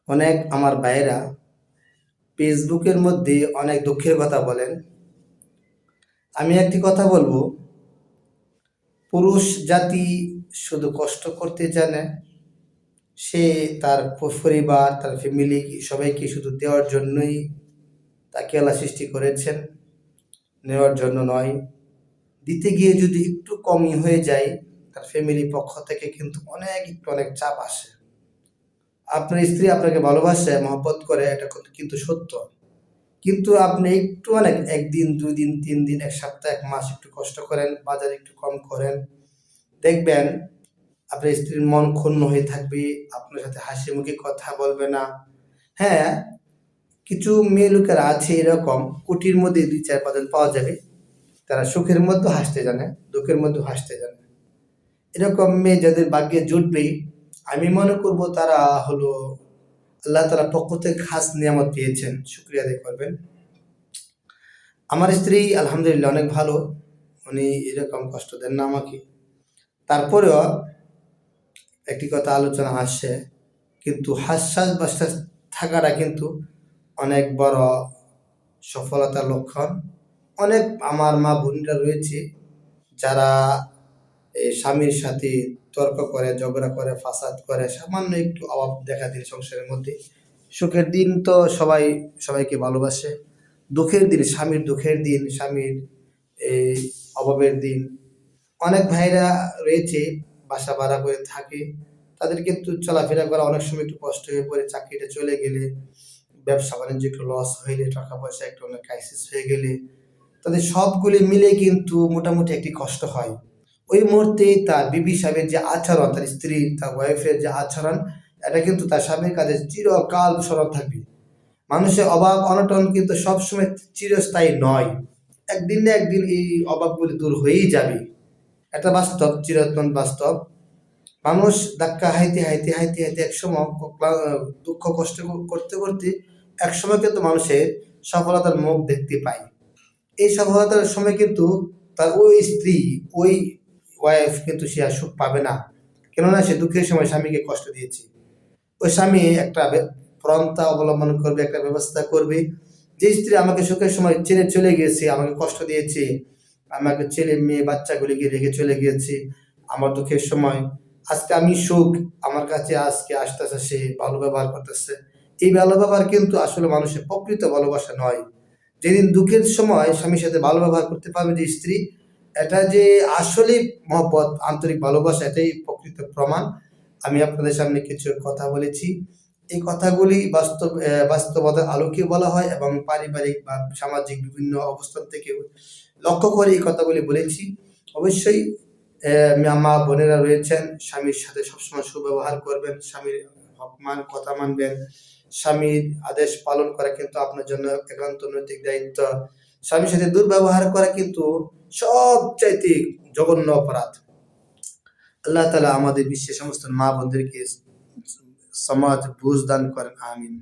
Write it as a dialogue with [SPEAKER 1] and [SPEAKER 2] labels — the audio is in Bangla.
[SPEAKER 1] অনেক আমার ভাইয়েরা ফেসবুকের মধ্যে অনেক দুঃখের কথা বলেন। আমি একটি কথা বলবো, পুরুষ জাতি শুধু কষ্ট করতে জানে। সে তার পরিবার, তার ফ্যামিলি সবাইকে শুধু দেওয়ার জন্যই তাকে আল্লাহ সৃষ্টি করেছেন, নেওয়ার জন্য নয়। দিতে গিয়ে যদি একটু কমই হয়ে যায়, তার ফ্যামিলির পক্ষ থেকে কিন্তু অনেক চাপ আসে। আপনার স্ত্রী আপনাকে ভালোবাসে, মহব্বত করে, এটা কিন্তু সত্য। কিন্তু আপনি একটু একদিন, 2 দিন, 3 দিন, 1 সপ্তাহ, 1 মাস একটু কষ্ট করেন, বাজার একটু কম করেন, দেখবেন আপনার স্ত্রীর মন ক্ষুণ্ণ হয়ে থাকবে, আপনার সাথে হাসি মুখে কথা বলবে না। হ্যাঁ, কিছু মেয়ে লোকেরা আছে এরকম, কোটির মধ্যে 2-4 পার্সেন্ট পাওয়া যাবে। তারা সুখের মধ্যে হাসতে জানে, দুঃখের মধ্যে হাসতে জানে। এরকম মেয়ে যাদের ভাগ্যে জুটবে, আমি মনে করব তারা হলো আল্লাহ তাআলার পক্ষ থেকে খাস নিয়ামত পেয়েছেন, শুকরিয়া আদায় করবেন। আমার স্ত্রী আলহামদুলিল্লাহ অনেক ভালো, উনি এরকম কষ্ট দেন না আমাকে। তারপরেও একটি কথা আলোচনা আসছে, কিন্তু হাস্যাস বাস্যাস থাকাটা কিন্তু অনেক বড় সফলতার লক্ষণ। অনেক আমার মা বোনেরা রয়েছে যারা এই স্বামীর সাথে তর্ক করে, ঝগড়া করে, ফাসাদ করে, সামান্য একটু অভাব দেখা দিলে সংসারের মধ্যে। সুখের দিন তো সবাইকে ভালোবাসে, দুঃখের দিন, স্বামীর দুঃখের দিন, স্বামীর এই অভাবের দিন, অনেক ভাইরা রয়েছে বাসা ভাড়া করে থাকে, তাদের কিন্তু চলাফেরা করা অনেক সময় একটু কষ্ট হয়ে পড়ে। চাকরিটা চলে গেলে, ব্যবসা বাণিজ্য একটু লস হইলে, টাকা পয়সা একটু অনেক ক্রাইসিস হয়ে গেলে, তাদের সবগুলি মিলে কিন্তু মোটামুটি একটি কষ্ট হয়। ওই মুহূর্তে তার বিবি সাহেবের যে আচরণ, তার স্ত্রী, তার ওয়াইফের যে আচরণ, এটা কিন্তু তার স্বামীর কাছে চিরকাল স্মরণ থাকবে। মানুষের অভাব অনটন কিন্তু সবসময় চিরস্থায়ী নয়, একদিন না একদিন এই অভাবগুলি দূর হয়েই যাবে। এটা বাস্তব, চিরন্তন বাস্তব। মানুষ ধাক্কা হাইতে একসময় দুঃখ কষ্ট করতে করতে একসময় কিন্তু মানুষের সফলতার মুখ দেখতে পায়। এই সফলতার সময় কিন্তু তার ওই স্ত্রী, ওই ওয়াইফ কিন্তু সে আর সুখ পাবে না, কেননা সে দুঃখের সময় স্বামীকে কষ্ট দিয়েছে। ওই স্বামী একটা পন্থা অবলম্বন করবে, একটা ব্যবস্থা করবে, যে স্ত্রী আমাকে সুখের সময় ছেড়ে চলে গিয়েছে, আমাকে কষ্ট দিয়েছে, আমাকে ছেলে মেয়ে বাচ্চাগুলিকে রেখে চলে গিয়েছে আমার দুঃখের সময়, আজকে আমি সুখ, আমার কাছে আজকে আসতেছে, সে ভালো ব্যবহার করতেছে। এই ভালো ব্যবহার কিন্তু আসলে মানুষের প্রকৃত ভালোবাসা নয়। যেদিন দুঃখের সময় স্বামীর সাথে ভালো ব্যবহার করতে পারবে যে স্ত্রী, এটা যে আসলে মহব্বত, আন্তরিক ভালোবাসা, এটাই প্রকৃত প্রমাণ। আমি আপনাদের সামনে কিছু কথা বলেছি, এই কথাগুলি বাস্তবতার আলোকে বলা হয় এবং পারিবারিক বা সামাজিক বিভিন্ন অবস্থান থেকে লক্ষ্য করে এই কথাগুলি বলেছি। অবশ্যই মা বোনেরা রয়েছেন, স্বামীর সাথে সবসময় সুব্যবহার করবেন, স্বামীর কথা মানবেন। স্বামীর আদেশ পালন করা কিন্তু আপনার জন্য একান্ত নৈতিক দায়িত্ব। স্বামীর সাথে দুর্ব্যবহার করা কিন্তু সবচাইতে জঘন্য অপরাধ। আল্লাহ তাআলা আমাদের বিশ্বের সমস্ত মা বোনদেরকে সমাজ বুঝ দান করেন, আমিন।